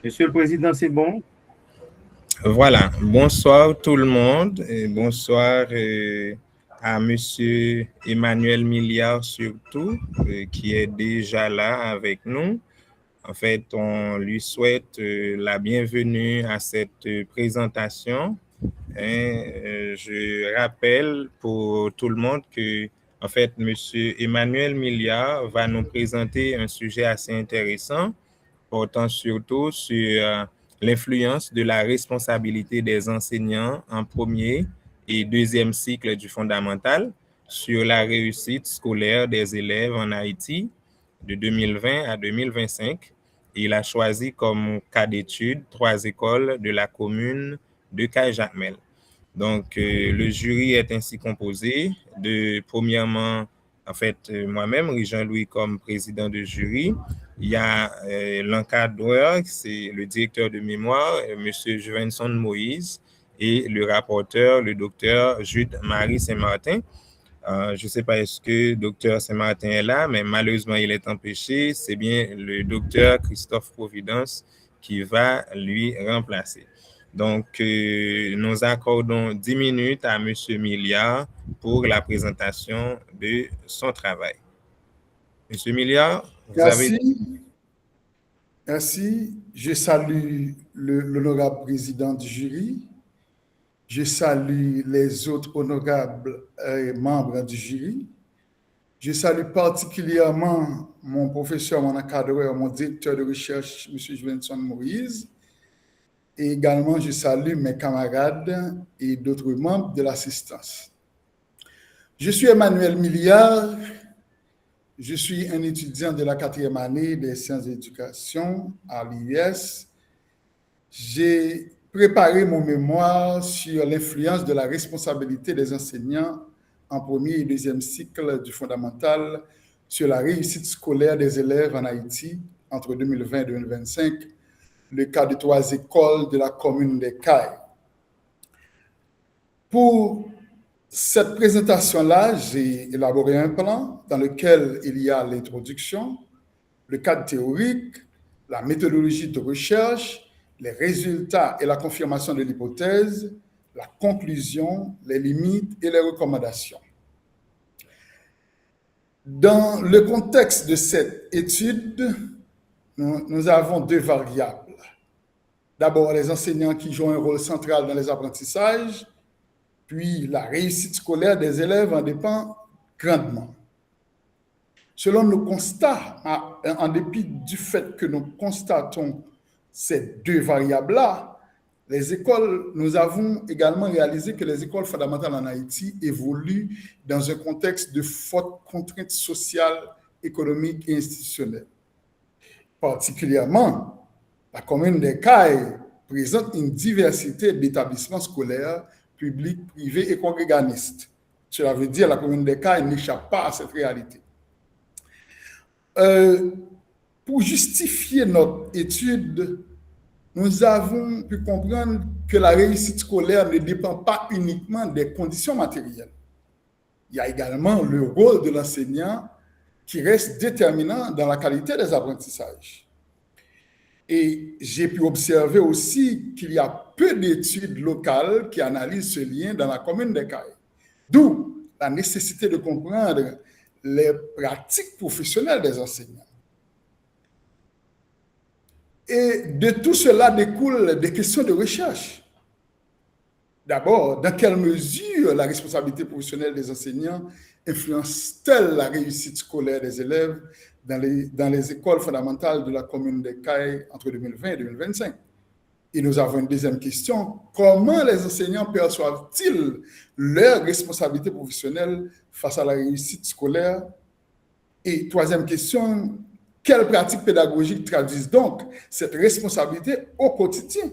Monsieur le Président, c'est bon? Voilà, bonsoir tout le monde et bonsoir à Monsieur Emmanuel Milliard surtout, qui est déjà là avec nous. En fait, on lui souhaite la bienvenue à cette présentation. Je rappelle pour tout le monde que, en fait, Monsieur Emmanuel Milliard va nous présenter un sujet assez intéressant portant surtout sur l'influence de la responsabilité des enseignants en premier et deuxième cycle du fondamental sur la réussite scolaire des élèves en Haïti de 2020 à 2025. Il a choisi comme cas d'étude 3 écoles de la commune de Caille-Jacmel. Donc, le jury est ainsi composé de, premièrement, en fait, moi-même, Jean-Louis comme président de jury. Il y a l'encadreur, c'est le directeur de mémoire, M. Juvenson Moïse, et le rapporteur, le docteur Jude-Marie Saint-Martin. Je ne sais pas est-ce que le docteur Saint-Martin est là, mais malheureusement, il est empêché. C'est bien le docteur Christophe Providence qui va lui remplacer. Donc, nous accordons 10 minutes à M. Milliard pour la présentation de son travail. Monsieur Milliard, vous avez... Merci. Merci. Je salue l'honorable président du jury. Je salue les autres honorables membres du jury. Je salue particulièrement mon professeur, mon encadreur, mon directeur de recherche, M. Juvenson Moïse. Et également, je salue mes camarades et d'autres membres de l'assistance. Je suis Emmanuel Milliard. Je suis un étudiant de la 4e année des sciences de l'éducation à l'IES. J'ai préparé mon mémoire sur l'influence de la responsabilité des enseignants en premier et deuxième cycle du fondamental sur la réussite scolaire des élèves en Haïti entre 2020 et 2025, le cas de 3 écoles de la commune des Cayes. Pour cette présentation-là, j'ai élaboré un plan dans lequel il y a l'introduction, le cadre théorique, la méthodologie de recherche, les résultats et la confirmation de l'hypothèse, la conclusion, les limites et les recommandations. Dans le contexte de cette étude, nous avons 2 variables. D'abord, les enseignants qui jouent un rôle central dans les apprentissages, puis la réussite scolaire des élèves en dépend grandement. Selon nos constats, en dépit du fait que nous constatons ces 2 variables-là, nous avons également réalisé que les écoles fondamentales en Haïti évoluent dans un contexte de fortes contraintes sociales, économiques et institutionnelles. Particulièrement, la commune des Cayes présente une diversité d'établissements scolaires publics, privés et congréganistes. Cela veut dire que la commune des Cayes n'échappe pas à cette réalité. Pour justifier notre étude, nous avons pu comprendre que la réussite scolaire ne dépend pas uniquement des conditions matérielles. Il y a également le rôle de l'enseignant qui reste déterminant dans la qualité des apprentissages. Et j'ai pu observer aussi qu'il y a peu d'études locales qui analysent ce lien dans la commune des Cayes. D'où la nécessité de comprendre les pratiques professionnelles des enseignants. Et de tout cela découlent des questions de recherche. D'abord, dans quelle mesure la responsabilité professionnelle des enseignants influence-t-elle la réussite scolaire des élèves dans les écoles fondamentales de la commune des Cayes entre 2020 et 2025? Et nous avons une deuxième question. Comment les enseignants perçoivent-ils leur responsabilité professionnelle face à la réussite scolaire? Et troisième question, quelles pratiques pédagogiques traduisent donc cette responsabilité au quotidien?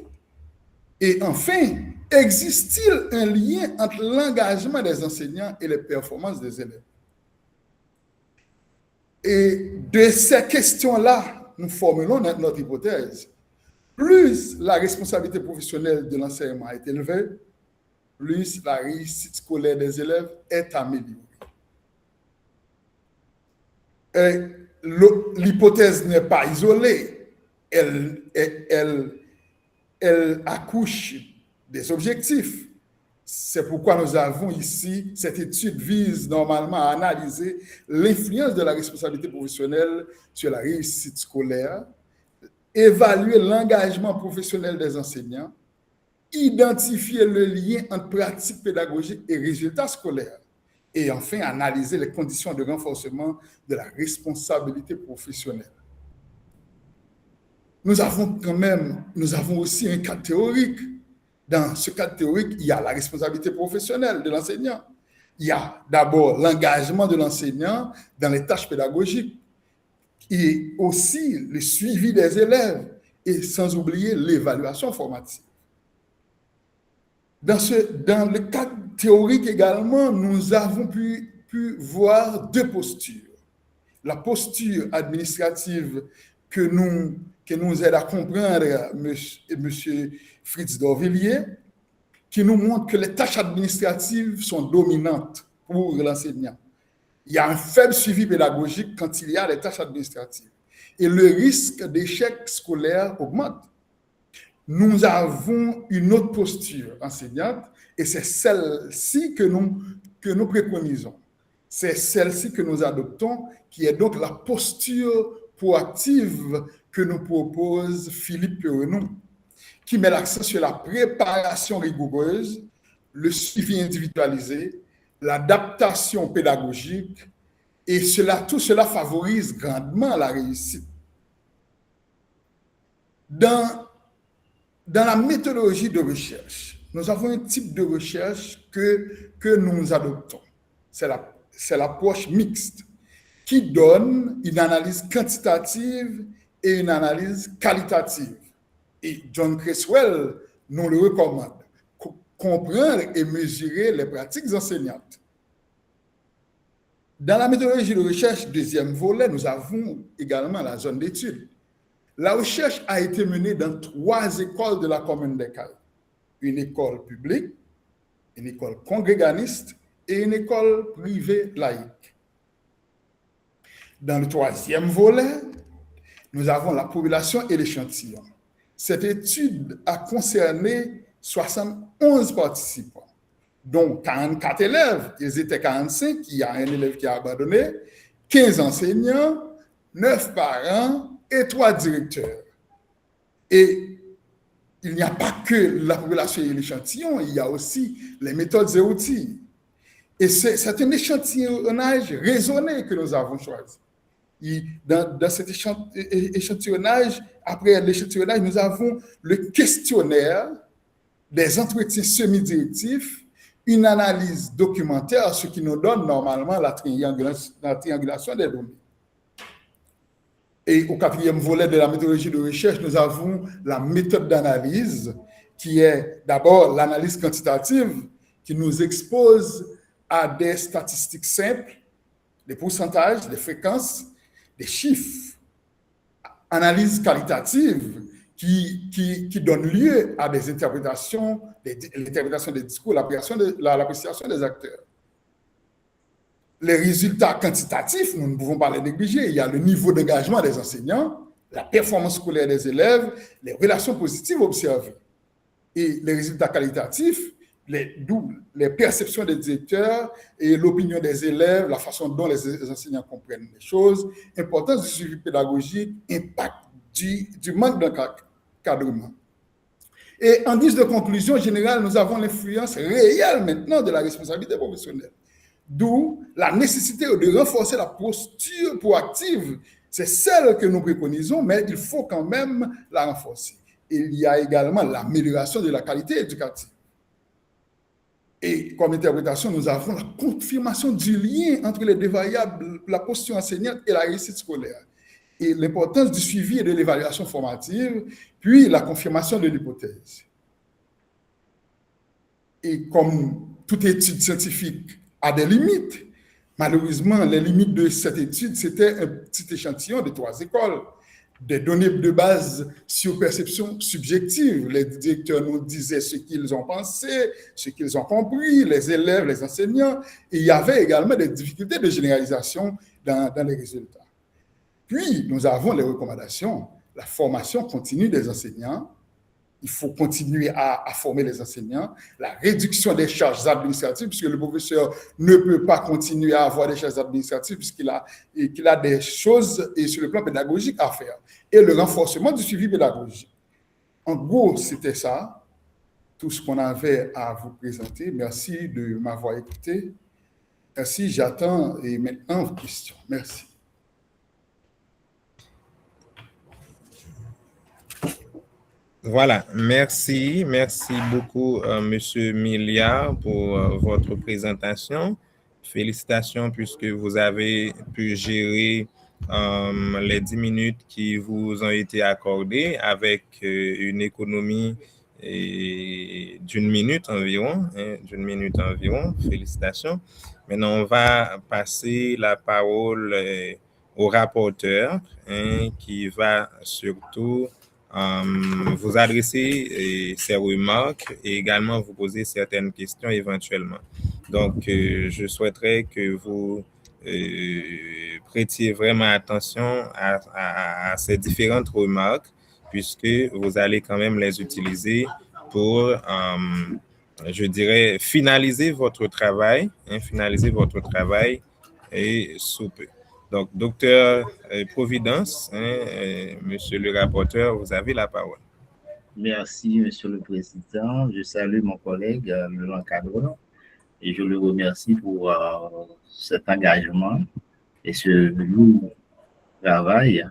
Et enfin, existe-t-il un lien entre l'engagement des enseignants et les performances des élèves? Et de ces questions-là, nous formulons notre hypothèse. Plus la responsabilité professionnelle de l'enseignement est élevée, plus la réussite scolaire des élèves est améliorée. L'hypothèse n'est pas isolée. elle accouche des objectifs. C'est pourquoi nous avons ici, cette étude vise normalement à analyser l'influence de la responsabilité professionnelle sur la réussite scolaire, évaluer l'engagement professionnel des enseignants, identifier le lien entre pratique pédagogique et résultats scolaires, et enfin analyser les conditions de renforcement de la responsabilité professionnelle. Nous avons aussi un cadre théorique. Dans ce cadre théorique, il y a la responsabilité professionnelle de l'enseignant. Il y a d'abord l'engagement de l'enseignant dans les tâches pédagogiques et aussi le suivi des élèves et sans oublier l'évaluation formative. Dans le cadre théorique également, nous avons pu voir deux postures. La posture administrative que nous aide à comprendre M. Fritz d'Orvilliers, qui nous montre que les tâches administratives sont dominantes pour l'enseignant. Il y a un faible suivi pédagogique quand il y a les tâches administratives. Et le risque d'échec scolaire augmente. Nous avons une autre posture enseignante et c'est celle-ci que nous préconisons. C'est celle-ci que nous adoptons, qui est donc la posture proactive que nous propose Philippe Perrenon, qui met l'accent sur la préparation rigoureuse, le suivi individualisé, l'adaptation pédagogique, et tout cela favorise grandement la réussite. Dans la méthodologie de recherche, nous avons un type de recherche que nous adoptons. C'est l'approche mixte qui donne une analyse quantitative et une analyse qualitative. Et John Creswell nous le recommande. Comprendre et mesurer les pratiques enseignantes. Dans la méthodologie de recherche, deuxième volet, nous avons également la zone d'étude. La recherche a été menée dans 3 écoles de la commune des Cayes. Une école publique, une école congréganiste et une école privée laïque. Dans le 3e volet, nous avons la population et l'échantillon. Cette étude a concerné 71 participants, dont 44 élèves, ils étaient 45, il y a un élève qui a abandonné, 15 enseignants, 9 parents et 3 directeurs. Et il n'y a pas que la population et l'échantillon, il y a aussi les méthodes et outils. Et c'est un échantillonnage raisonné que nous avons choisi. Dans cet échantillonnage, après l'échantillonnage, nous avons le questionnaire, des entretiens semi-directifs, une analyse documentaire, ce qui nous donne normalement la triangulation des données. Et au 4e volet de la méthodologie de recherche, nous avons la méthode d'analyse, qui est d'abord l'analyse quantitative, qui nous expose à des statistiques simples, des pourcentages, des fréquences, des chiffres. Analyse qualitative qui donne lieu à des interprétations, l'interprétation des discours, l'appréciation des acteurs. Les résultats quantitatifs, nous ne pouvons pas les négliger. Il y a le niveau d'engagement des enseignants, la performance scolaire des élèves, les relations positives observées. Et les résultats qualitatifs, d'où les perceptions des directeurs et l'opinion des élèves, la façon dont les enseignants comprennent les choses, importance du suivi pédagogique, impact du manque d'encadrement. Et en guise de conclusion générale, nous avons l'influence réelle maintenant de la responsabilité professionnelle. D'où la nécessité de renforcer la posture proactive. C'est celle que nous préconisons, mais il faut quand même la renforcer. Il y a également l'amélioration de la qualité éducative. Et comme interprétation, nous avons la confirmation du lien entre les deux variables, la posture enseignante et la réussite scolaire. Et l'importance du suivi et de l'évaluation formative, puis la confirmation de l'hypothèse. Et comme toute étude scientifique a des limites, malheureusement, les limites de cette étude, c'était un petit échantillon de 3 écoles. Des données de base sur perception subjective. Les directeurs nous disaient ce qu'ils ont pensé, ce qu'ils ont compris, les élèves, les enseignants. Et il y avait également des difficultés de généralisation dans les résultats. Puis, nous avons les recommandations. la formation continue des enseignants. Il faut continuer à former les enseignants, la réduction des charges administratives, puisque le professeur ne peut pas continuer à avoir des charges administratives puisqu'il a des choses sur le plan pédagogique à faire, et le renforcement du suivi pédagogique. En gros, c'était ça, tout ce qu'on avait à vous présenter. Merci de m'avoir écouté. Merci, j'attends et maintenant vos questions. Merci. Voilà, merci beaucoup, Monsieur Milliard, pour votre présentation. Félicitations puisque vous avez pu gérer les 10 minutes qui vous ont été accordées avec une économie d'une minute environ, Félicitations. Maintenant, on va passer la parole au rapporteur qui va surtout vous adresser ces remarques et également vous poser certaines questions éventuellement. Donc, je souhaiterais que vous prêtiez vraiment attention à ces différentes remarques puisque vous allez quand même les utiliser pour, je dirais, finaliser votre travail et sous peu. Donc, docteur Providence, monsieur le rapporteur, vous avez la parole. Merci, monsieur le président. Je salue mon collègue, l'encadreur, et je le remercie pour cet engagement et ce lourd travail.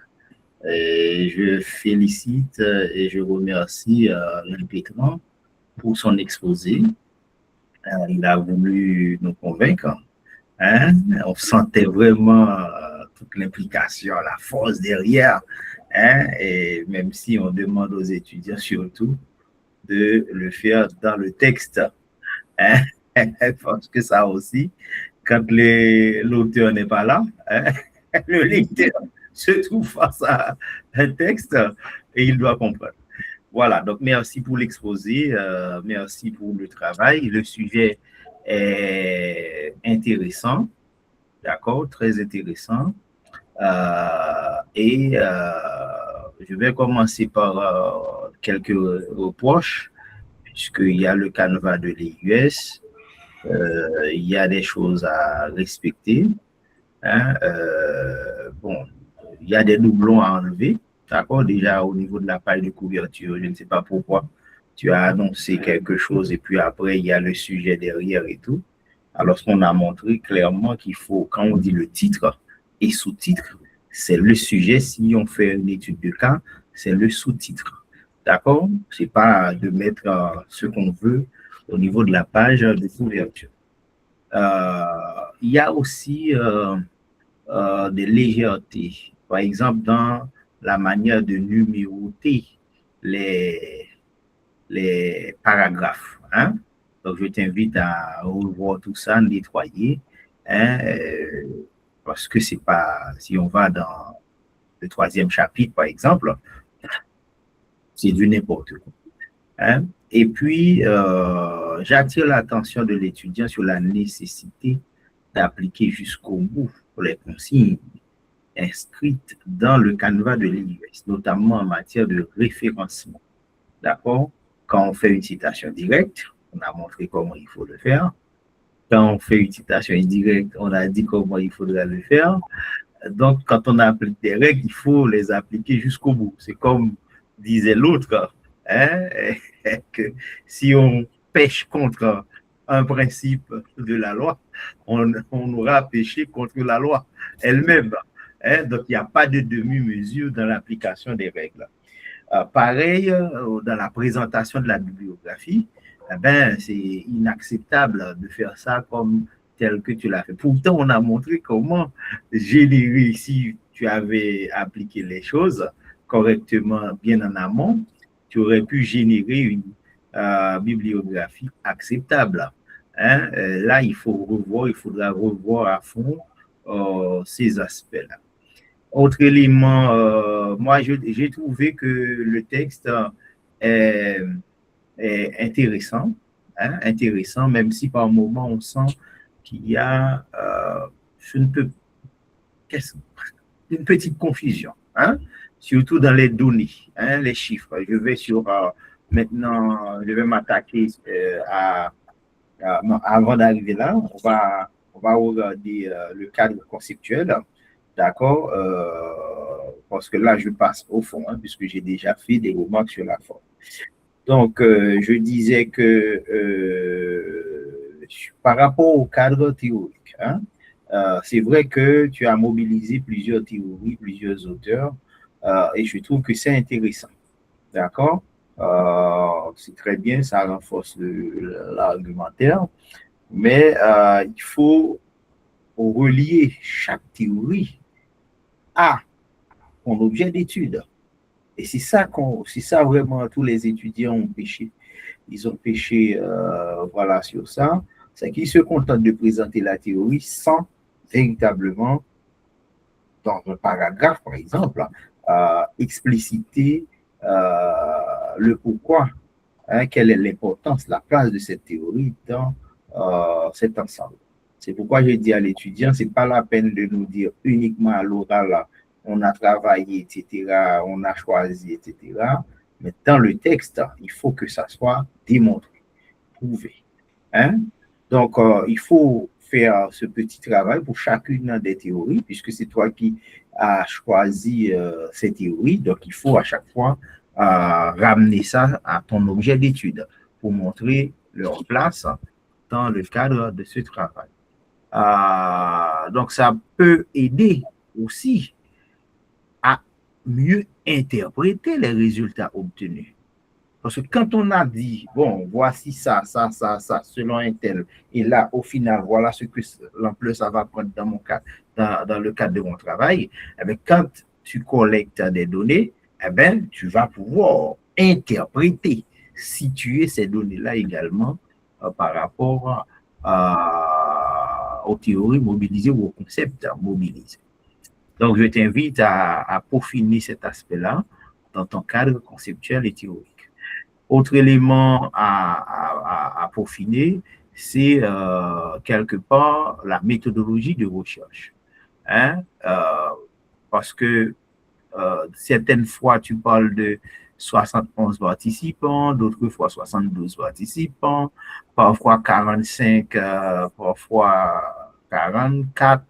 Et je félicite et je remercie l'impétrant pour son exposé. Il a voulu nous convaincre. On sentait vraiment toute l'implication, la force derrière, et même si on demande aux étudiants surtout de le faire dans le texte, parce que ça aussi, quand l'auteur n'est pas là, le lecteur se trouve face à un texte et il doit comprendre. Voilà, donc merci pour l'exposé, merci pour le travail. Le sujet est intéressant, d'accord, très intéressant. Je vais commencer par quelques reproches, puisqu'il y a le canevas de l'EUS, il y a des choses à respecter. Bon, il y a des doublons à enlever, d'accord, déjà au niveau de la page de couverture, je ne sais pas pourquoi tu as annoncé quelque chose et puis après il y a le sujet derrière et tout. Alors qu'on a montré clairement qu'il faut, quand on dit le titre et sous-titre, c'est le sujet. Si on fait une étude de cas, c'est le sous-titre, d'accord? C'est pas de mettre ce qu'on veut au niveau de la page de couverture. Il y a aussi des légèretés. Par exemple, dans la manière de numéroter les paragraphes. Donc, je t'invite à revoir tout ça, nettoyer, parce que c'est pas, si on va dans le 3e chapitre, par exemple, c'est du n'importe quoi. Et puis, j'attire l'attention de l'étudiant sur la nécessité d'appliquer jusqu'au bout les consignes inscrites dans le canevas de l'EUS, notamment en matière de référencement. D'accord? Quand on fait une citation directe, on a montré comment il faut le faire. Quand on fait une citation indirecte, on a dit comment il faudrait le faire. Donc, quand on applique des règles, il faut les appliquer jusqu'au bout. C'est comme disait l'autre, que si on pêche contre un principe de la loi, on aura péché contre la loi elle-même. Donc, il n'y a pas de demi-mesure dans l'application des règles. Pareil, dans la présentation de la bibliographie, c'est inacceptable de faire ça comme tel que tu l'as fait. Pourtant, on a montré comment générer, si tu avais appliqué les choses correctement, bien en amont, tu aurais pu générer une bibliographie acceptable. Là, il faudra revoir à fond ces aspects-là. Autre élément, moi, j'ai trouvé que le texte est intéressant, intéressant, même si par moment on sent qu'il y a une petite confusion surtout dans les données, hein, les chiffres. Je vais maintenant, je vais m'attaquer non, avant d'arriver là, on va regarder le cadre conceptuel, d'accord, parce que là, je passe au fond, hein, puisque j'ai déjà fait des remarques sur la forme. Donc, je disais que par rapport au cadre théorique, hein, c'est vrai que tu as mobilisé plusieurs théories, plusieurs auteurs, et je trouve que c'est intéressant. D'accord? C'est très bien, ça renforce l'argumentaire, mais il faut relier chaque théorie à son objet d'étude. Et c'est ça vraiment, tous les étudiants ont péché. Ils ont péché, voilà, sur ça. C'est qu'ils se contentent de présenter la théorie sans véritablement, dans un paragraphe, par exemple, expliciter le pourquoi, hein, quelle est l'importance, la place de cette théorie dans cet ensemble. C'est pourquoi j'ai dit à l'étudiant, c'est pas la peine de nous dire uniquement à l'oral, on a travaillé, etc., on a choisi, etc. Mais dans le texte, il faut que ça soit démontré, prouvé. Hein? Donc, il faut faire ce petit travail pour chacune des théories, puisque c'est toi qui as choisi ces théories. Donc, il faut à chaque fois ramener ça à ton objet d'étude pour montrer leur place dans le cadre de ce travail. Donc, ça peut aider aussi à mieux interpréter les résultats obtenus. Parce que quand on a dit, bon, voici ça, selon un tel, et là, au final, voilà ce que l'ampleur ça va prendre dans mon cadre, dans le cadre de mon travail, eh bien, quand tu collectes des données, eh bien, tu vas pouvoir interpréter, situer ces données-là également par rapport aux théories mobilisées ou aux concepts mobilisés. Donc, je t'invite à peaufiner cet aspect-là dans ton cadre conceptuel et théorique. Autre élément à peaufiner, c'est quelque part la méthodologie de recherche. Hein? Parce que certaines fois, tu parles de 71 participants, d'autres fois 72 participants, parfois 45, parfois 44.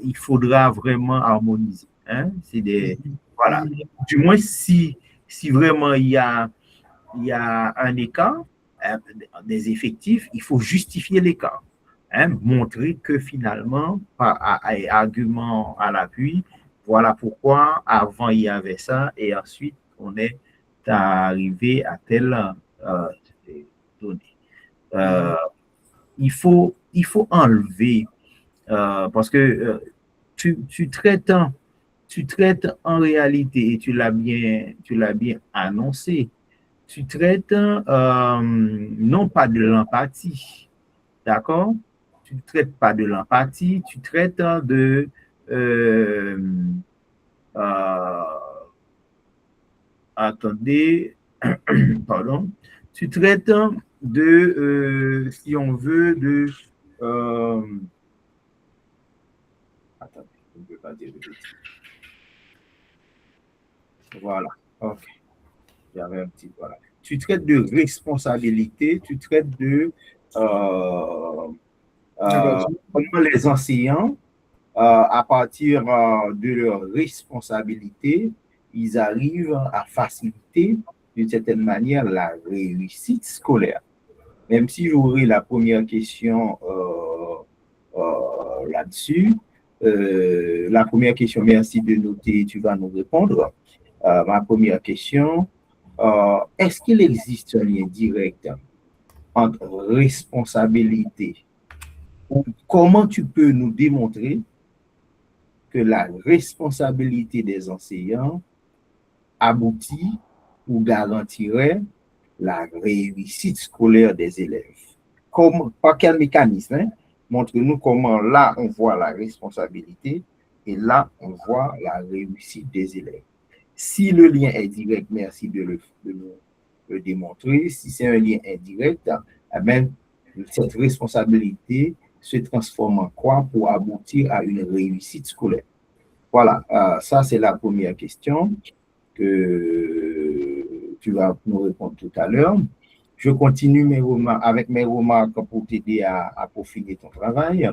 Il faudra vraiment harmoniser. Hein? C'est voilà. Du moins, si vraiment il y a un écart des effectifs, il faut justifier l'écart. Hein, montrer que finalement, par argument à l'appui, voilà pourquoi avant il y avait ça et ensuite on est arrivé à telle donnée. Il faut enlever, parce que tu traites en réalité, et tu l'as bien annoncé, tu traites non pas de l'empathie, d'accord? Tu ne traites pas de l'empathie, tu traites de attendez, pardon, tu traites si on veut, attendez, je ne peux pas dire de bêtises. Voilà, ok. J'avais un petit, voilà. Tu traites de responsabilité, tu traites de comment les enseignants, à partir de leur responsabilité, ils arrivent à faciliter d'une certaine manière la réussite scolaire. Même si j'aurai la première question là-dessus, la première question, merci de noter, tu vas nous répondre. Ma première question, est-ce qu'il existe un lien direct entre responsabilité? Comment tu peux nous démontrer que la responsabilité des enseignants aboutit ou garantirait la réussite scolaire des élèves? Par quel mécanisme? Hein? Montre-nous comment là on voit la responsabilité et là on voit la réussite des élèves. Si le lien est direct, merci de le démontrer. Si c'est un lien indirect, eh bien, cette responsabilité se transforme en quoi pour aboutir à une réussite scolaire? Voilà, ça c'est la première question que tu vas nous répondre tout à l'heure. Je continue avec mes remarques pour t'aider à peaufiner ton travail.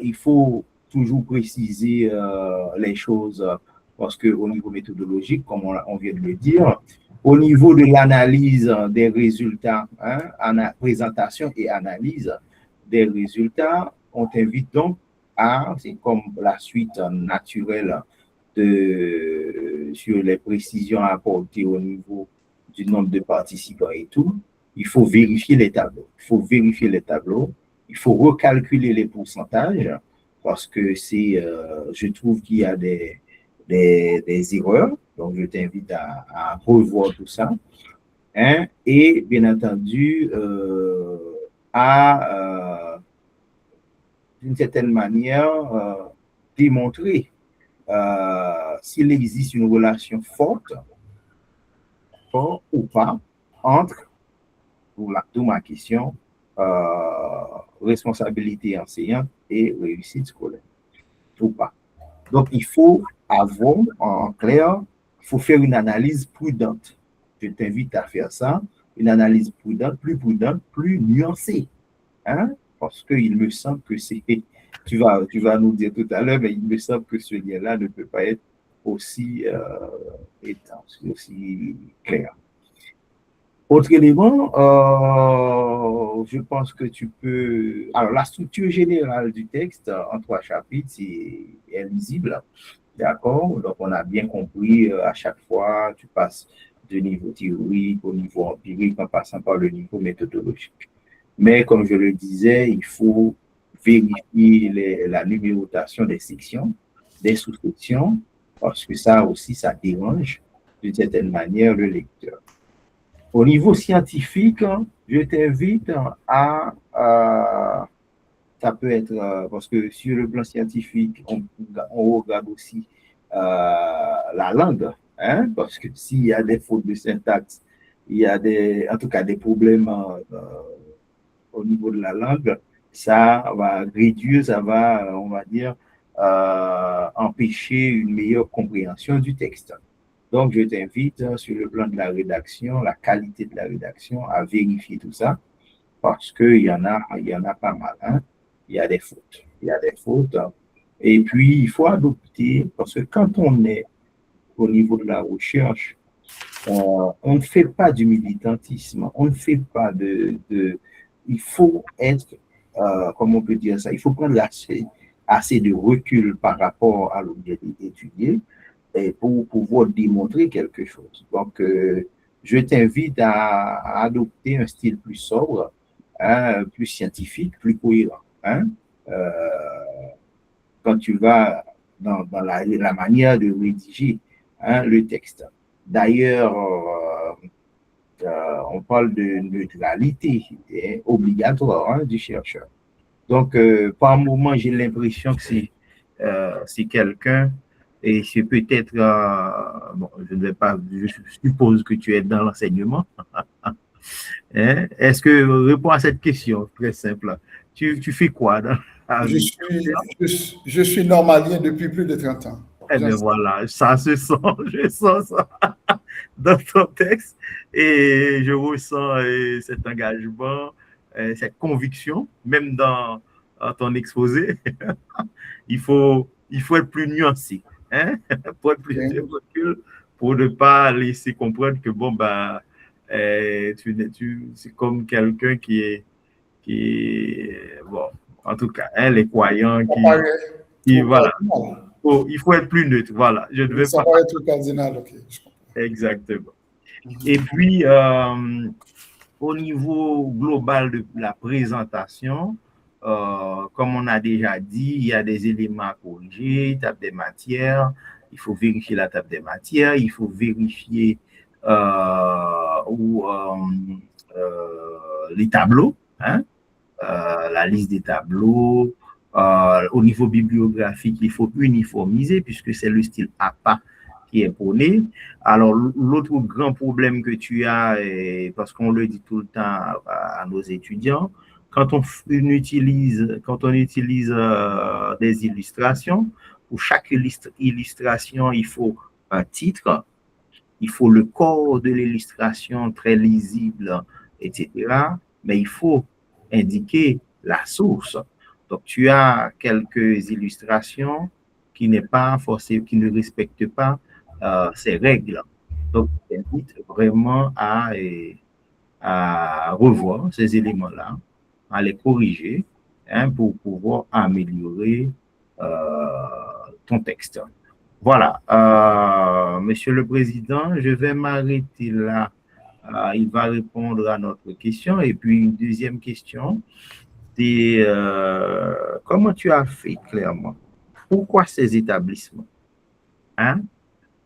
Il faut toujours préciser les choses parce qu'au niveau méthodologique, comme on vient de le dire, au niveau de l'analyse des résultats, présentation et analyse des résultats, on t'invite donc c'est comme la suite naturelle sur les précisions apportées au niveau du nombre de participants et tout. Il faut vérifier les tableaux. Il faut recalculer les pourcentages parce que je trouve qu'il y a des erreurs. Donc, je t'invite à revoir tout ça. Et bien entendu, d'une certaine manière, démontrer s'il existe une relation forte ou pas entre, d'où ma question, responsabilité enseignante et réussite scolaire, ou pas. Donc, il faut avoir en clair, il faut faire une analyse prudente. Je t'invite à faire ça, une analyse prudente, plus nuancée. Parce qu'il me semble que tu vas nous dire tout à l'heure, mais il me semble que ce lien-là ne peut pas être aussi étanche, aussi clair. Autre élément, je pense que tu peux... Alors, la structure générale du texte en 3 chapitres est lisible, d'accord? Donc, on a bien compris, à chaque fois, tu passes du niveau théorique au niveau empirique en passant par le niveau méthodologique. Mais comme je le disais, il faut vérifier la numérotation des sections, des sous-sections, parce que ça aussi, ça dérange d'une certaine manière le lecteur. Au niveau scientifique, je t'invite ça peut être, parce que sur le plan scientifique, on regarde aussi la langue, parce que s'il y a des fautes de syntaxe, il y a en tout cas des problèmes au niveau de la langue, ça va réduire, ça va, on va dire, empêcher une meilleure compréhension du texte. Donc, je t'invite sur le plan de la rédaction, la qualité de la rédaction, à vérifier tout ça, parce qu'il y en a pas mal. Il y a des fautes. Et puis, il faut adopter, parce que quand on est au niveau de la recherche, on ne fait pas du militantisme, on ne fait pas il faut être, comment on peut dire ça, il faut prendre assez de recul par rapport à l'objet étudié et pour pouvoir démontrer quelque chose. Donc, je t'invite à adopter un style plus sobre, plus scientifique, plus cohérent. Quand tu vas dans la manière de rédiger le texte. D'ailleurs, on parle de neutralité obligatoire du chercheur. Donc, par moment, j'ai l'impression que c'est quelqu'un, et c'est peut-être, bon, je ne vais pas, je suppose que tu es dans l'enseignement. Est-ce que, réponds à cette question, très simple. Tu fais quoi dans la vie? Je suis normalien depuis plus de 30 ans. Eh bien voilà, ça se sent, je sens ça dans ton texte et je ressens cet engagement, cette conviction, même dans ton exposé. il faut être plus nuancé, pour être plus recul, pour ne pas laisser comprendre que bon, bah, c'est comme quelqu'un qui est, bon, en tout cas, les croyants qui voilà. Il faut être plus neutre, voilà. Je ne vais ça va être cardinal, ok. Exactement. Et puis, au niveau global de la présentation, comme on a déjà dit, il y a des éléments à corriger, table des matières, il faut vérifier la table des matières, il faut vérifier les tableaux, la liste des tableaux. Au niveau bibliographique, il faut uniformiser puisque c'est le style APA qui est prôné. Alors, l'autre grand problème que tu as, parce qu'on le dit tout le temps à nos étudiants, quand on utilise des illustrations, pour chaque illustration, il faut un titre, il faut le corps de l'illustration très lisible, etc. Mais il faut indiquer la source. Donc, tu as quelques illustrations qui n'est pas forcément, qui ne respectent pas ces règles. Donc, j'invite vraiment à revoir ces éléments-là, à les corriger pour pouvoir améliorer ton texte. Voilà, Monsieur le Président, je vais m'arrêter là. Il va répondre à notre question. Et puis, une deuxième question, c'est comment tu as fait clairement? Pourquoi ces établissements? Hein?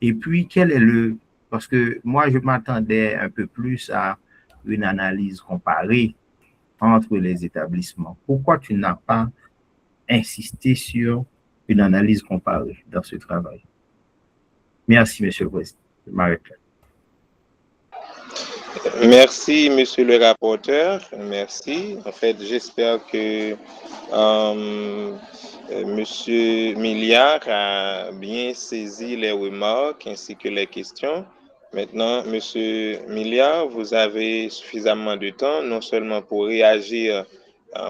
Et puis, quel est le... Parce que moi, je m'attendais un peu plus à une analyse comparée entre les établissements. Pourquoi tu n'as pas insisté sur une analyse comparée dans ce travail? Merci, Monsieur le Président. Je m'arrête là. Merci, monsieur le rapporteur. Merci. En fait, j'espère que monsieur Milliard a bien saisi les remarques ainsi que les questions. Maintenant, monsieur Milliard, vous avez suffisamment de temps, non seulement pour réagir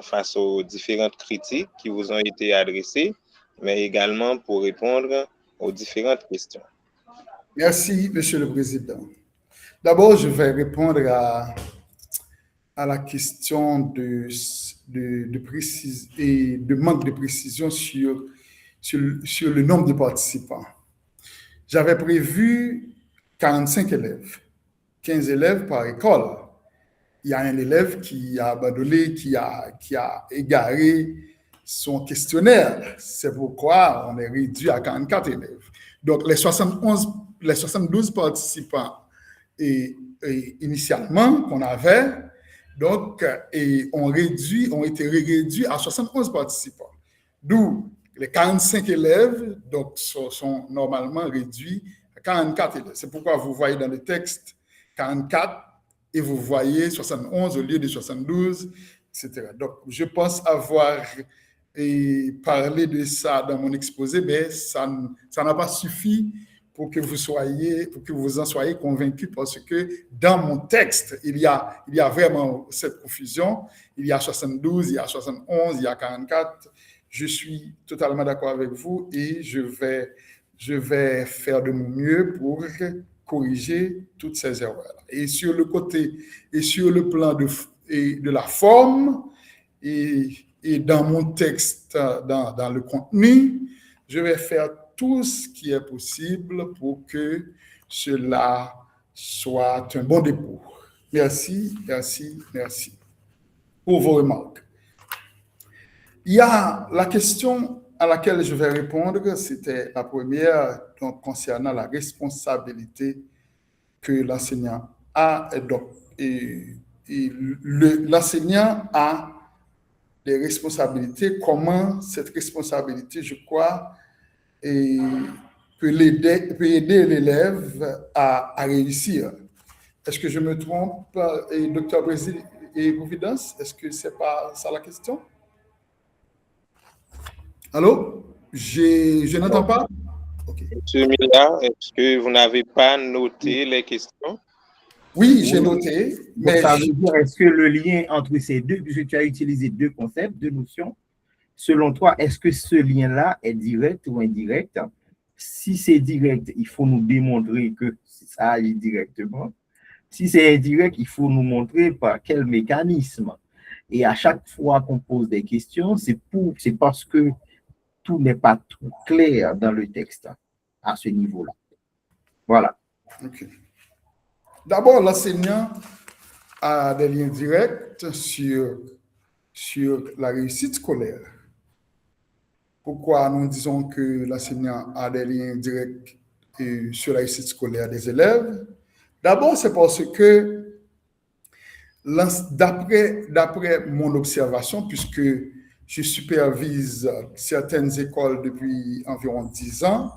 face aux différentes critiques qui vous ont été adressées, mais également pour répondre aux différentes questions. Merci, Monsieur le Président. D'abord, je vais répondre à la question de manque de précision sur le nombre de participants. J'avais prévu 45 élèves, 15 élèves par école. Il y a un élève qui a abandonné, qui a égaré son questionnaire. C'est pourquoi on est réduit à 44 élèves. Donc, les 72 participants initialement qu'on avait, donc, ont été réduits à 71 participants. D'où les 45 élèves donc, sont normalement réduits à 44 élèves. C'est pourquoi vous voyez dans le texte 44 et vous voyez 71 au lieu de 72, etc. Donc, je pense avoir parlé de ça dans mon exposé, mais ça n'a pas suffi pour que vous en soyez convaincus, parce que dans mon texte, il y a vraiment cette confusion. Il y a 72, il y a 71, il y a 44. Je suis totalement d'accord avec vous et je vais faire de mon mieux pour corriger toutes ces erreurs. Et sur le côté, et sur le plan de la forme, et dans mon texte, dans le contenu, je vais faire tout ce qui est possible pour que cela soit un bon dépôt. Merci, merci, merci pour vos remarques. Il y a la question à laquelle je vais répondre, c'était la première, donc, concernant la responsabilité que l'enseignant a. L'enseignant a des responsabilités. Comment cette responsabilité, je crois, peut aider l'élève à réussir. Est-ce que je me trompe, Dr. Brésil et Providence? Est-ce que ce n'est pas ça la question? Allô? Je n'entends pas? Okay. Monsieur Millard, est-ce que vous n'avez pas noté les questions? Oui, j'ai noté. Mais ça veut dire, est-ce que le lien entre ces deux, puisque tu as utilisé deux concepts, deux notions, selon toi, est-ce que ce lien-là est direct ou indirect? Si c'est direct, il faut nous démontrer que ça aille directement. Si c'est indirect, il faut nous montrer par quel mécanisme. Et à chaque fois qu'on pose des questions, c'est parce que tout n'est pas tout clair dans le texte à ce niveau-là. Voilà. Okay. D'abord, l'enseignant a des liens directs sur la réussite scolaire. Pourquoi nous disons que l'enseignant a des liens directs sur la réussite scolaire des élèves? D'abord, c'est parce que, d'après mon observation, puisque je supervise certaines écoles depuis environ 10 ans,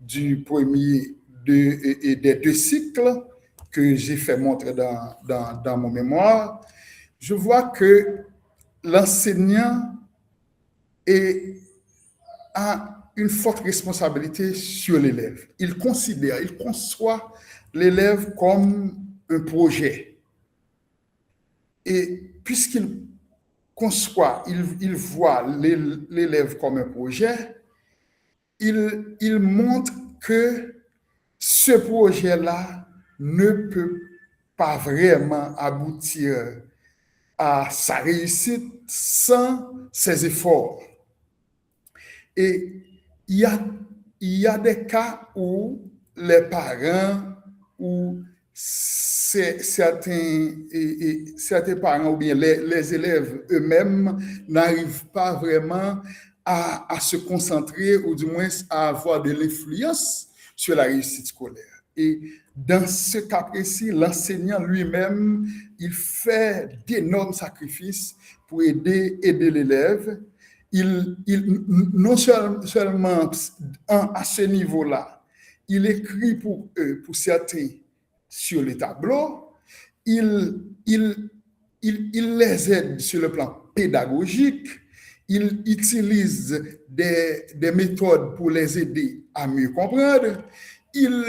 du premier et des deux cycles que j'ai fait montrer dans mon mémoire, je vois que l'enseignant a une forte responsabilité sur l'élève. Il conçoit l'élève comme un projet. Et puisqu'il conçoit, il voit l'élève comme un projet, il montre que ce projet-là ne peut pas vraiment aboutir à sa réussite sans ses efforts. Et il y a des cas où les parents ou certains parents ou bien les élèves eux-mêmes n'arrivent pas vraiment à se concentrer ou du moins à avoir de l'influence sur la réussite scolaire. Et dans ce cas précis, l'enseignant lui-même, il fait d'énormes sacrifices pour aider l'élève. Non seulement à ce niveau-là, il écrit pour eux, pour certains, sur les tableaux, il les aide sur le plan pédagogique, il utilise des méthodes pour les aider à mieux comprendre, il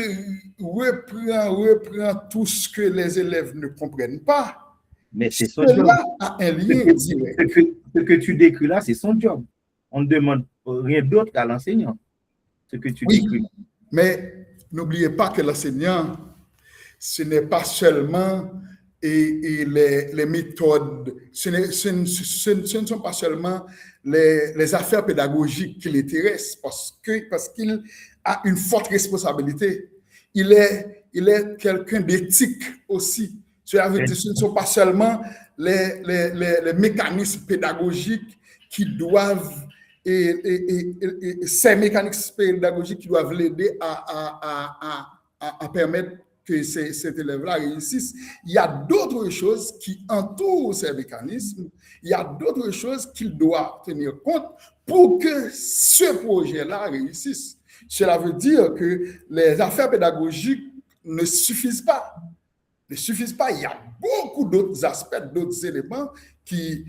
reprend tout ce que les élèves ne comprennent pas. Mais c'est son job. A un lien direct. Ce que tu décris là, c'est son job. On ne demande rien d'autre qu'à l'enseignant. Ce que tu décris. Mais n'oubliez pas que l'enseignant, ce n'est pas seulement les méthodes, ce ne sont pas seulement les affaires pédagogiques qui l'intéressent, parce qu'il a une forte responsabilité. Il est quelqu'un d'éthique aussi. Cela veut dire que ce ne sont pas seulement les mécanismes pédagogiques qui doivent, ces mécanismes pédagogiques qui doivent l'aider à permettre que cet élève-là réussisse. Il y a d'autres choses qui entourent ces mécanismes. Il y a d'autres choses qu'il doit tenir compte pour que ce projet-là réussisse. Cela veut dire que les affaires pédagogiques ne suffisent pas. Il y a beaucoup d'autres aspects, d'autres éléments qui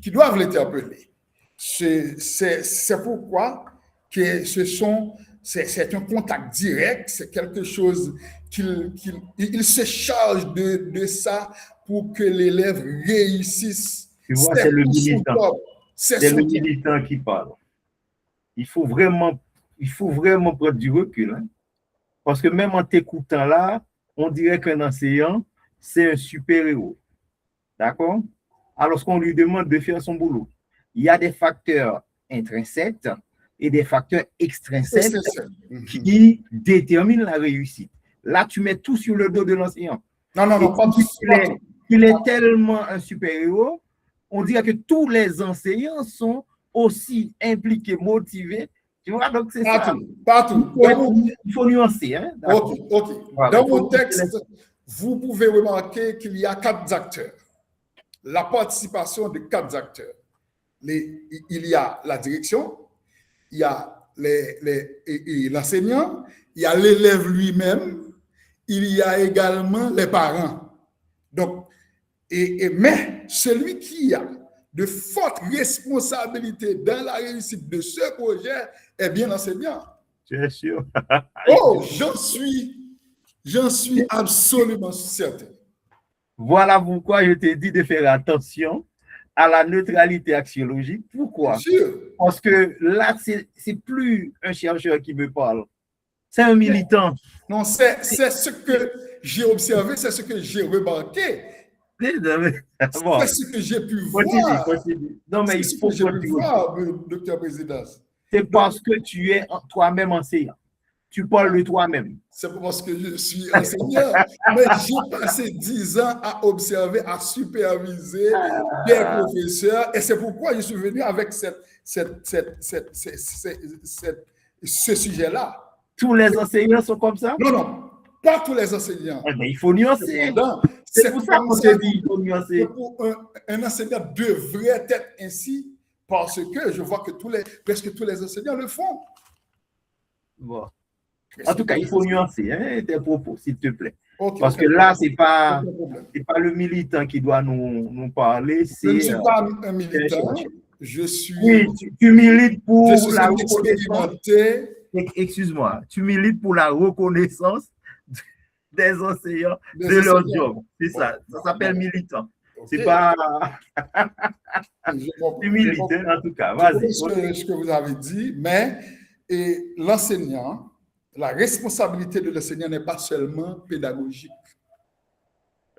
doivent l'interpeller. C'est pourquoi que c'est un contact direct, c'est quelque chose il se charge de ça pour que l'élève réussisse. Tu vois, c'est le militant. C'est le militant qui parle. Il faut vraiment prendre du recul. Hein? Parce que même en t'écoutant là, on dirait qu'un enseignant, c'est un super-héros. D'accord? Alors qu'on lui demande de faire son boulot. Il y a des facteurs intrinsèques et des facteurs extrinsèques qui déterminent la réussite. Là, tu mets tout sur le dos de l'enseignant. Non, pas tout. Il est tellement un super-héros, on dirait que tous les enseignants sont aussi impliqués, motivés. Tu vois, donc c'est ça. Partout. Il faut nuancer. Hein? OK. Voilà, dans mon texte, vous pouvez remarquer qu'il y a 4 acteurs. La participation de 4 acteurs. Il y a la direction, il y a l'enseignant, il y a l'élève lui-même, il y a également les parents. Donc, mais celui qui a de fortes responsabilités dans la réussite de ce projet est bien l'enseignant. Bien sûr. J'en suis absolument certain. Voilà pourquoi je t'ai dit de faire attention à la neutralité axiologique. Pourquoi? Parce que là, c'est plus un chercheur qui me parle. C'est un militant. Non, c'est ce que j'ai observé, c'est ce que j'ai remarqué. C'est ce que j'ai pu voir. Non, mais il faut voir, docteur Présidence. C'est parce que tu es toi-même enseignant. Tu parles de toi-même. C'est parce que je suis enseignant. Mais j'ai passé 10 ans à observer, à superviser des professeurs. Et c'est pourquoi je suis venu avec ce sujet-là. Tous les enseignants sont comme ça? Non. Pas tous les enseignants. Mais il faut nuancer. C'est pour ça qu'on s'est dit qu'il faut nuancer. Un enseignant devrait être ainsi parce que je vois que presque tous les enseignants le font. Bon. En tout cas, il faut nuancer tes propos, s'il te plaît. Parce que là, c'est pas le militant qui doit nous parler. Je ne suis pas un militant. Oui, tu milites pour la reconnaissance. expérimenté. Excuse-moi, tu milites pour la reconnaissance des enseignants de leur job. C'est ça. Ça s'appelle militant. C'est pas. Tu milites, en tout cas. Vas-y. Ce que vous avez dit, mais l'enseignant, la responsabilité de l'enseignant n'est pas seulement pédagogique.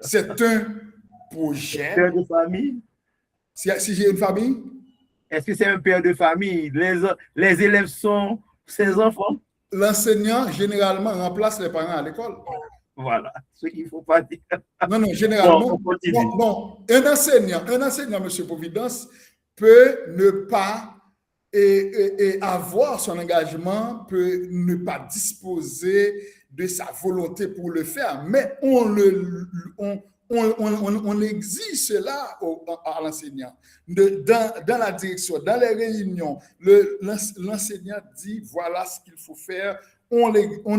C'est un projet. Père de famille. Si j'ai une famille. Est-ce que c'est un père de famille? Les élèves sont ses enfants? L'enseignant, généralement, remplace les parents à l'école. Voilà, ce qu'il ne faut pas dire. Non, généralement. Non, un enseignant, M. Providence, peut ne pas avoir son engagement, peut ne pas disposer de sa volonté pour le faire, mais on exige cela à l'enseignant. Dans la direction, dans les réunions, l'enseignant dit voilà ce qu'il faut faire. On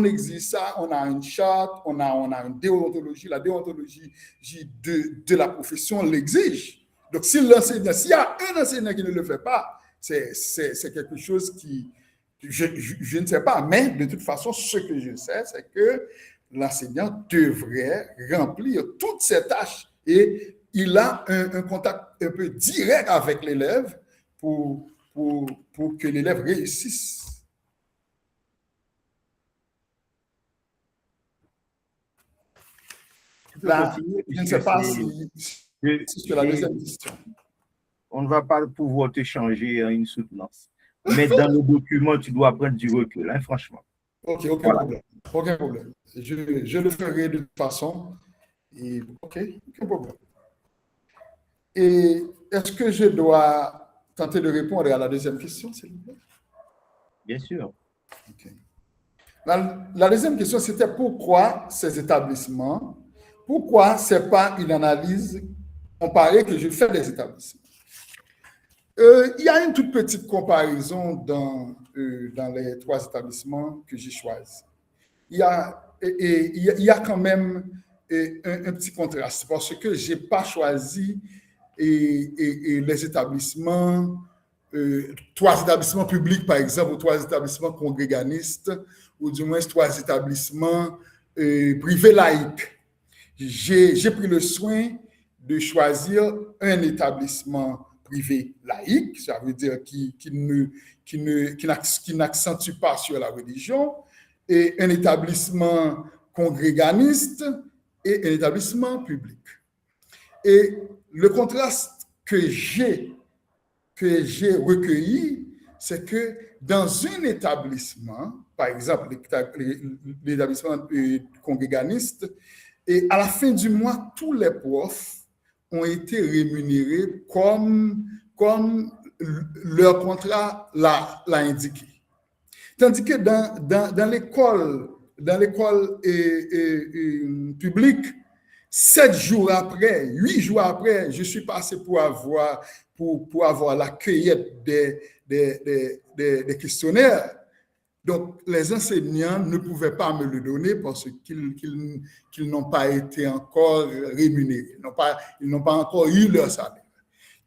exige ça, on a une charte, on a une déontologie. La déontologie de la profession l'exige. Donc, s'il y a un enseignant qui ne le fait pas, c'est quelque chose qui, je ne sais pas, mais de toute façon, ce que je sais, c'est que l'enseignant devrait remplir toutes ces tâches et il a un contact un peu direct avec l'élève pour que l'élève réussisse. Là, je ne sais pas si c'est la deuxième question. On ne va pas pouvoir te changer une soutenance. Mais dans le document, tu dois prendre du recul, hein, franchement. Ok, aucun problème. Je le ferai de toute façon. Et, ok, aucun problème. Et est-ce que je dois tenter de répondre à la deuxième question, s'il vous plaît? Bien sûr. Okay. La deuxième question, c'était pourquoi ces établissements, pourquoi ce n'est pas une analyse comparée que je fais des établissements? Il y a une toute petite comparaison dans les 3 établissements que j'ai choisis. Il y a quand même un petit contraste parce que je n'ai pas choisi les établissements, 3 établissements publics, par exemple, ou 3 établissements congréganistes, ou du moins 3 établissements privés laïques. J'ai pris le soin de choisir un établissement privé laïque, ça veut dire qui n'accentue pas sur la religion, et un établissement congréganiste et un établissement public. Et le contraste que j'ai recueilli, c'est que dans un établissement, par exemple l'établissement congréganiste, et à la fin du mois, tous les profs ont été rémunérés comme leur contrat l'a indiqué. Tandis que dans l'école publique, 7 jours après, 8 jours après, je suis passé pour avoir la cueillette des questionnaires. Donc, les enseignants ne pouvaient pas me le donner parce qu'ils n'ont pas été encore rémunérés. Ils n'ont pas encore eu leur salaire.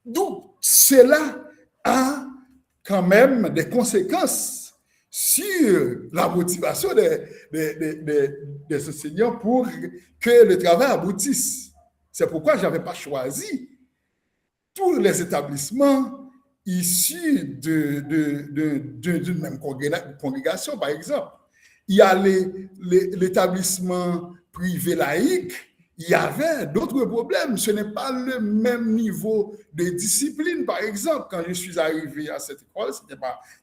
Donc, cela a quand même des conséquences sur la motivation des enseignants pour que le travail aboutisse. C'est pourquoi je n'avais pas choisi tous les établissements issus d'une même congrégation, par exemple. Il y a l'établissement privé laïque, il y avait d'autres problèmes. Ce n'est pas le même niveau de discipline, par exemple. Quand je suis arrivé à cette école,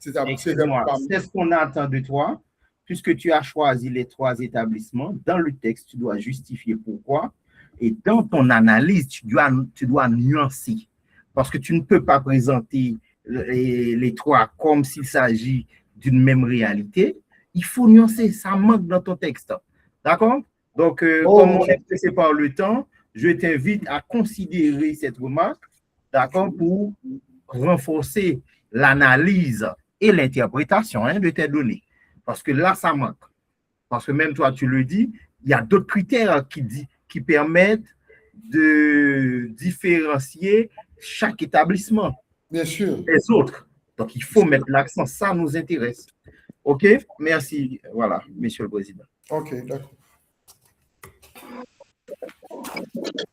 c'est ce qu'on attend de toi, puisque tu as choisi les 3 établissements. Dans le texte, tu dois justifier pourquoi. Et dans ton analyse, tu dois nuancer. Parce que tu ne peux pas présenter les 3 comme s'il s'agit d'une même réalité. Il faut nuancer, ça manque dans ton texte. D'accord? Donc, comme on est pressé par le temps, je t'invite à considérer cette remarque, d'accord, pour renforcer l'analyse et l'interprétation de tes données. Parce que là, ça manque. Parce que même toi, tu le dis, il y a d'autres critères qui permettent de différencier chaque établissement. Bien sûr. les autres. Donc, il faut mettre l'accent, ça nous intéresse. OK? Merci. Voilà, Monsieur le Président. OK, d'accord.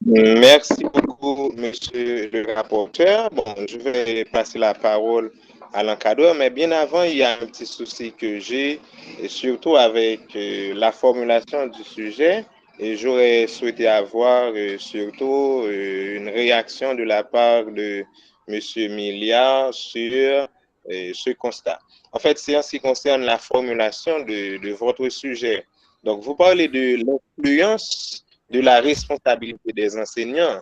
Merci beaucoup, monsieur le rapporteur. Bon, je vais passer la parole à l'encadreur, mais bien avant, il y a un petit souci que j'ai, et surtout avec la formulation du sujet, et j'aurais souhaité avoir surtout une réaction de la part de monsieur Milliard sur ce constat. En fait, c'est en ce qui concerne la formulation de votre sujet. Donc, vous parlez de l'influence de la responsabilité des enseignants.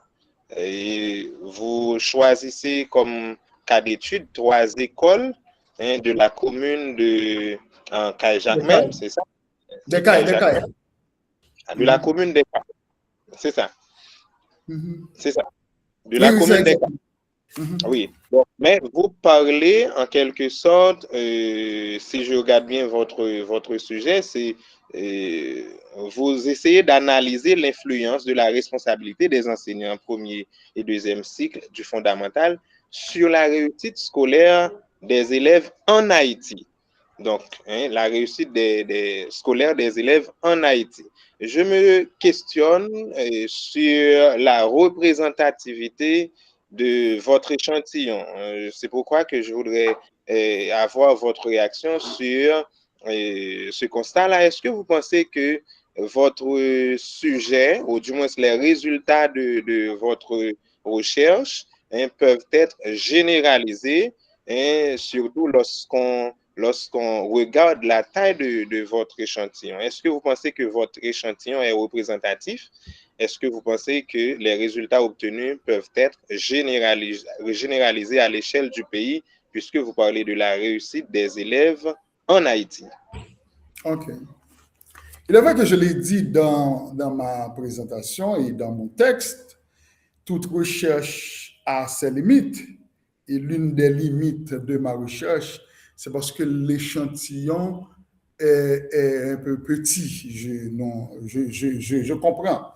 Et vous choisissez comme cas d'étude 3 écoles de la commune de Caille-Jacques même, c'est ça? Des Cailles. De la commune des Cailles. C'est ça. C'est ça. De la Oui, commune des Cailles. Oui. Bon, mais vous parlez en quelque sorte, si je regarde bien votre sujet, c'est vous essayez d'analyser l'influence de la responsabilité des enseignants premier et deuxième cycle du fondamental sur la réussite scolaire des élèves en Haïti. Donc, la réussite des scolaires des élèves en Haïti. Je me questionne sur la représentativité de votre échantillon. C'est pourquoi que je voudrais avoir votre réaction sur ce constat-là. Est-ce que vous pensez que votre sujet, ou du moins les résultats de votre recherche, peuvent être généralisés, surtout lorsqu'on regarde la taille de votre échantillon? Est-ce que vous pensez que votre échantillon est représentatif? Est-ce que vous pensez que les résultats obtenus peuvent être généralisés à l'échelle du pays, puisque vous parlez de la réussite des élèves en Haïti? OK. Il est vrai que je l'ai dit dans ma présentation et dans mon texte, toute recherche a ses limites. Et l'une des limites de ma recherche, c'est parce que l'échantillon est un peu petit. Je comprends.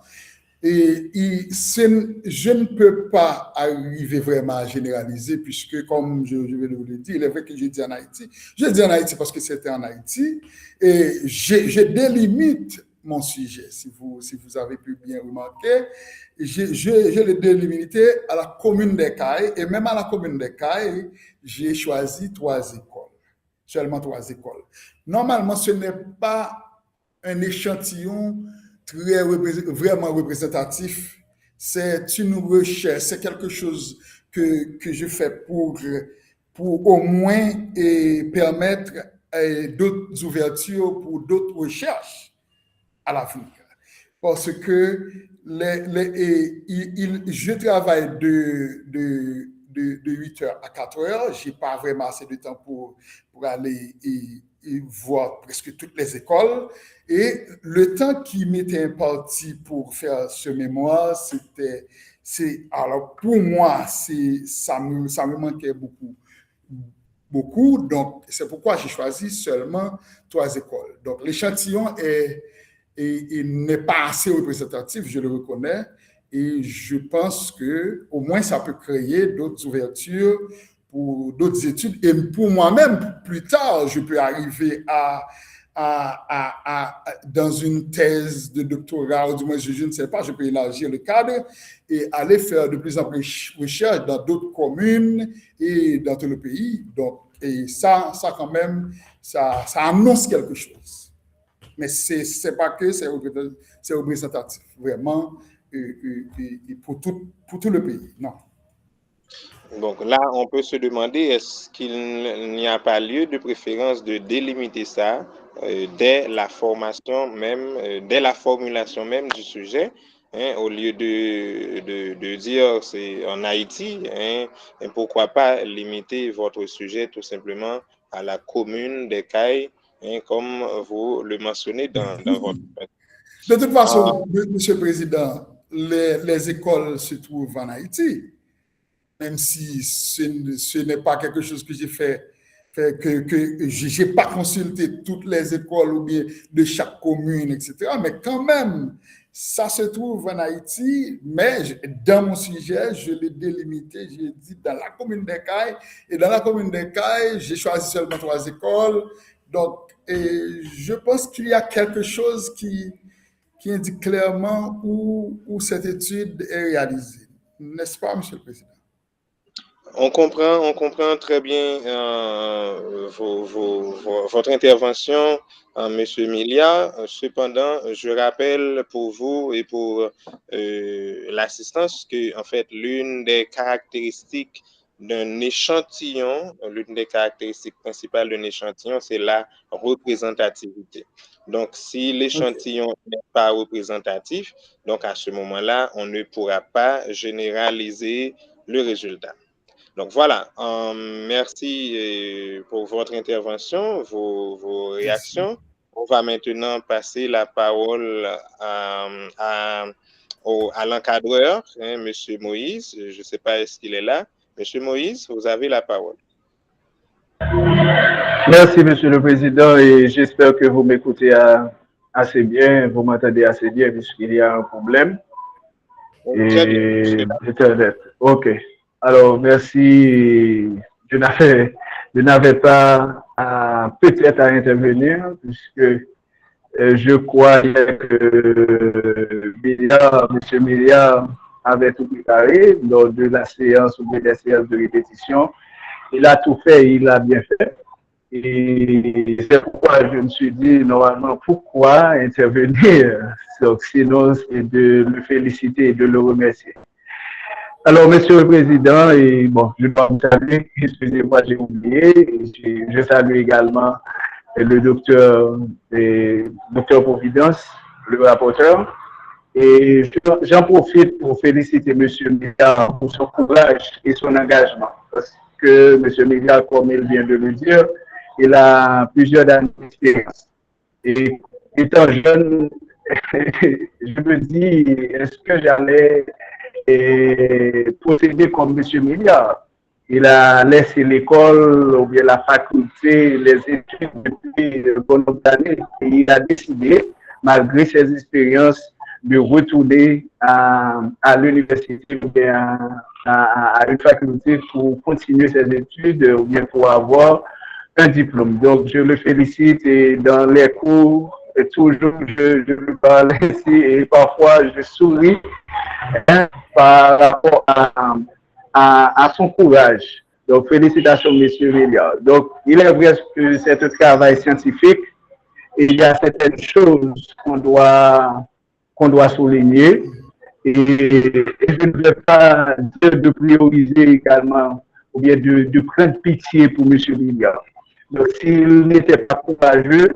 Et je ne peux pas arriver vraiment à généraliser puisque, comme je vais vous le dire, il est vrai que j'ai dit en Haïti. J'ai dit en Haïti parce que c'était en Haïti et je délimite mon sujet, si vous avez pu bien remarquer. Je l'ai délimité à la commune des Cailles et même à la commune des Cailles, j'ai choisi 3 écoles, seulement 3 écoles. Normalement, ce n'est pas un échantillon vraiment représentatif. C'est une recherche, c'est quelque chose que je fais pour au moins permettre d'autres ouvertures pour d'autres recherches à l'avenir. Parce que je travaille de 8h à 4h. Je n'ai pas vraiment assez de temps pour aller et voir presque toutes les écoles. Et le temps qui m'était imparti pour faire ce mémoire, alors pour moi, ça me manquait beaucoup. Donc, c'est pourquoi j'ai choisi seulement 3 écoles. Donc, l'échantillon n'est pas assez représentatif, je le reconnais. Et je pense qu'au moins, ça peut créer d'autres ouvertures pour d'autres études. Et pour moi-même, plus tard, je peux arriver dans une thèse de doctorat, ou du moins, je ne sais pas, je peux élargir le cadre et aller faire de plus en plus de recherches dans d'autres communes et dans tout le pays. Donc, et ça quand même, ça annonce quelque chose. Mais ce n'est pas que c'est représentatif, vraiment, pour tout le pays. Non. Donc là, on peut se demander, est-ce qu'il n'y a pas lieu de préférence de délimiter ça dès la formation même, dès la formulation même du sujet, au lieu de dire c'est en Haïti, et pourquoi pas limiter votre sujet tout simplement à la commune des Cailles, comme vous le mentionnez dans votre... De toute façon, Monsieur le Président, les écoles se trouvent en Haïti. Même si ce n'est pas quelque chose que j'ai fait que je n'ai pas consulté toutes les écoles ou bien de chaque commune, etc. Mais quand même, ça se trouve en Haïti, mais dans mon sujet, je l'ai délimité, j'ai dit dans la commune d'Incaille, et dans la commune d'Incaille, j'ai choisi seulement 3 écoles. Donc, je pense qu'il y a quelque chose qui indique clairement où cette étude est réalisée. N'est-ce pas, Monsieur le Président? On comprend très bien votre intervention, Monsieur Milia. Cependant, je rappelle pour vous et pour l'assistance que, en fait, l'une des caractéristiques d'un échantillon, l'une des caractéristiques principales d'un échantillon, c'est la représentativité. Donc, si l'échantillon n'est pas représentatif, donc à ce moment-là, on ne pourra pas généraliser le résultat. Donc voilà, merci pour votre intervention, vos réactions. On va maintenant passer la parole à l'encadreur, hein, M. Moïse. Je ne sais pas est-ce qu'il est là. M. Moïse, vous avez la parole. Merci, Monsieur le Président, et j'espère que vous m'écoutez assez bien, vous m'entendez assez bien, puisqu'il y a un problème. Et Internet. OK. Alors, merci. Je n'avais pas peut-être à intervenir, puisque je crois que M. Milliard avait tout préparé lors de la séance ou des séances de répétition. Il a tout fait, il a bien fait. Et c'est pourquoi je me suis dit, normalement, pourquoi intervenir? Sinon, c'est de le féliciter et de le remercier. Alors, Monsieur le Président, et bon, je dois vous saluer, excusez-moi, j'ai oublié, je salue également le docteur Providence, le rapporteur, et j'en profite pour féliciter Monsieur Milliard pour son courage et son engagement, parce que Monsieur Milliard, comme il vient de le dire, il a plusieurs années d'expérience. Et étant jeune, je me dis, est-ce que j'allais procéder comme M. Milliard? Il a laissé l'école ou bien la faculté, les études depuis de bonnes années et il a décidé, malgré ses expériences, de retourner à l'université ou bien à une faculté pour continuer ses études ou bien pour avoir un diplôme. Donc, je le félicite et dans les cours, toujours, je lui parle ainsi et parfois je souris par rapport à son courage. Donc, félicitations, M. Milliard. Donc, il est vrai que c'est un travail scientifique et il y a certaines choses qu'on doit souligner et je ne vais pas dire de prioriser également ou bien de prendre pitié pour M. Milliard. Donc, s'il n'était pas courageux,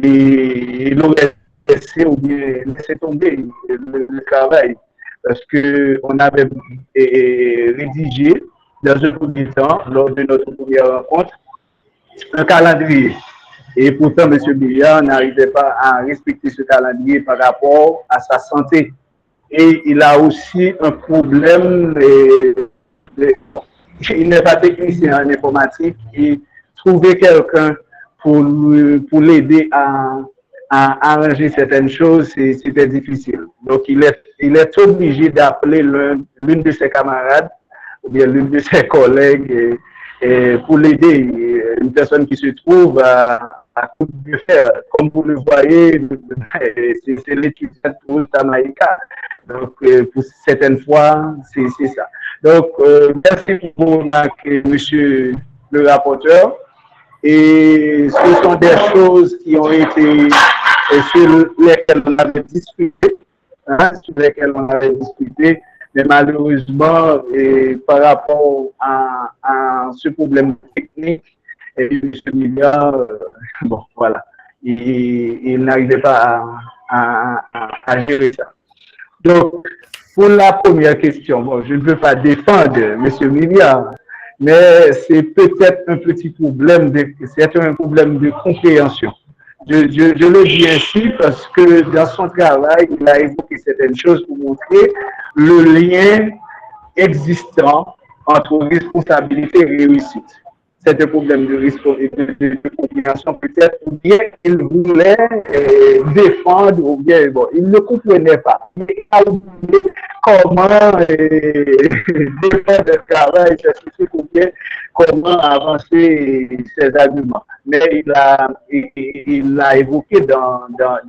il aurait laissé ou bien laissé tomber le travail parce qu'on avait rédigé dans un premier temps, lors de notre première rencontre, un calendrier. Et pourtant, M. Milliard n'arrivait pas à respecter ce calendrier par rapport à sa santé. Et il a aussi un problème, il n'est pas technicien en informatique, et trouver quelqu'un pour l'aider à arranger certaines choses, c'était difficile. Donc, il est obligé d'appeler l'une de ses camarades ou bien l'une de ses collègues pour l'aider. Une personne qui se trouve à coup de fer. Comme vous le voyez, c'est l'étudiant pour Tamaïka. Donc, pour certaines fois, c'est ça. Donc, merci beaucoup, monsieur le rapporteur. Et ce sont des choses qui ont été sur lesquelles on avait discuté, mais malheureusement, par rapport à ce problème technique, M. Milliard, bon, voilà, il n'arrivait pas à gérer ça. Donc, pour la première question, bon, je ne veux pas défendre M. Milliard, mais c'est peut-être un petit problème, c'est un problème de compréhension. Je le dis ainsi parce que dans son travail, il a évoqué certaines choses pour montrer le lien existant entre responsabilité et réussite. c'est un problème de compréhension peut-être, ou bien il voulait défendre, ou bien bon, il ne comprenait pas. Il a oublié comment défendre le travail scientifique ou bien comment avancer ses arguments. Mais il l'a évoqué dans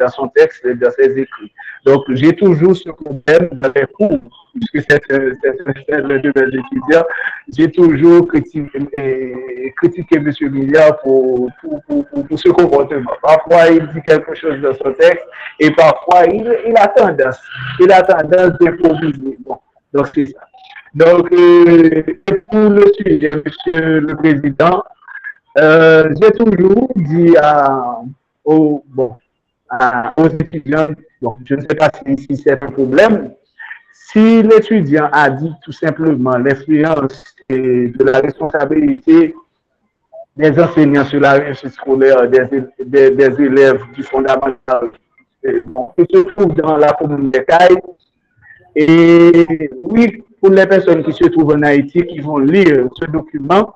son texte, dans ses écrits. Donc, j'ai toujours ce problème dans les cours, puisque c'est le de mes étudiants, j'ai toujours critiqué M. Milliard pour ce comportement. Parfois, il dit quelque chose dans son texte et parfois, il a tendance d'improviser. Bon, donc, c'est ça. Donc, pour le sujet, Monsieur le Président, j'ai toujours dit aux étudiants, bon, je ne sais pas si c'est un problème, si l'étudiant a dit tout simplement l'influence de la responsabilité des enseignants sur la réussite scolaire des élèves du fondamental qui se trouvent dans la commune des Cailles, et oui, pour les personnes qui se trouvent en Haïti, qui vont lire ce document,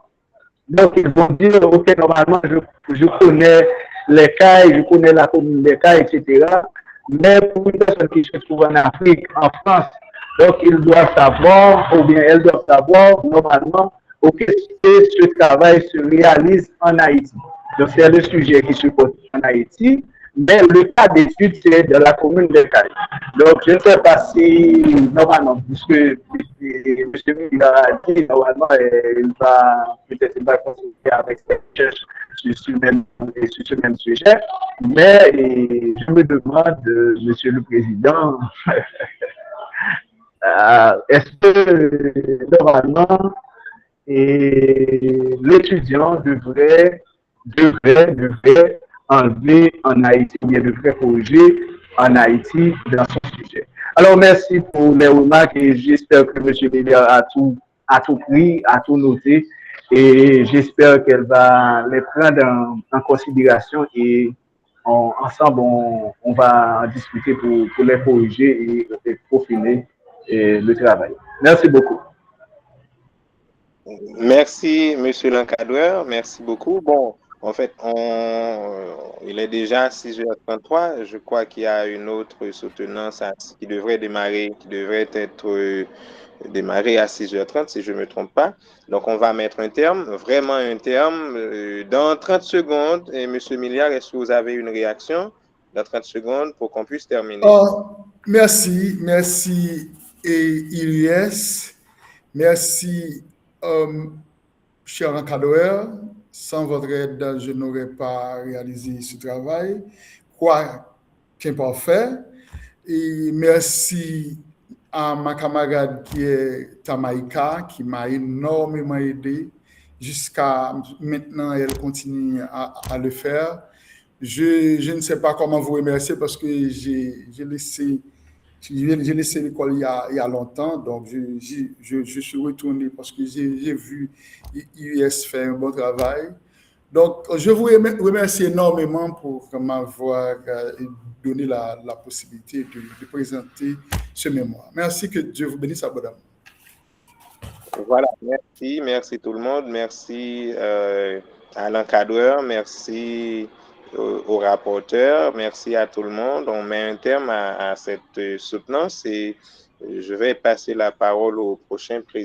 donc ils vont dire, ok, normalement, je connais les Cailles, je connais la commune des Cailles, etc. Mais pour une personne qui se trouve en Afrique, en France, donc ils doivent savoir, ou bien elles doivent savoir, normalement, ok, ce travail se réalise en Haïti. Donc c'est le sujet qui se pose en Haïti, mais le cas d'étude, c'est dans la commune de Caille. Donc je ne sais pas si, normalement, puisque M. Miller a dit, normalement, peut-être il va continuer avec cette recherche sur ce même sujet, mais je me demande, Monsieur le Président, est-ce que normalement l'étudiant devrait enlever en Haïti, bien devrait corriger en Haïti dans son sujet. Alors merci pour les remarques et j'espère que M. Miller a tout pris, a tout noté et j'espère qu'elle va les prendre en considération et ensemble on va en discuter pour les corriger et profiler le travail. Merci beaucoup. Merci, monsieur l'encadreur. Merci beaucoup. Bon, en fait, il est déjà 6h33. Je crois qu'il y a une autre soutenance qui devrait démarrer, démarrer à 6h30, si je ne me trompe pas. Donc, on va mettre un terme, vraiment un terme, dans 30 secondes. Et monsieur Milliard, est-ce que vous avez une réaction dans 30 secondes pour qu'on puisse terminer? Merci, Ilyes. Merci, cher encadreur. Sans votre aide, je n'aurais pas réalisé ce travail, quoi qu'imparfait. Et merci à ma camarade qui est Tamaïka, qui m'a énormément aidé. Jusqu'à maintenant, elle continue à le faire. Je ne sais pas comment vous remercier parce que j'ai laissé l'école il y a longtemps, donc je suis retourné parce que j'ai vu IUS faire un bon travail. Donc, je vous remercie énormément pour m'avoir donné la possibilité de présenter ce mémoire. Merci, que Dieu vous bénisse abondamment. Voilà, merci tout le monde, merci à l'encadreur, merci au rapporteur, merci à tout le monde. On met un terme à cette soutenance et je vais passer la parole au prochain président.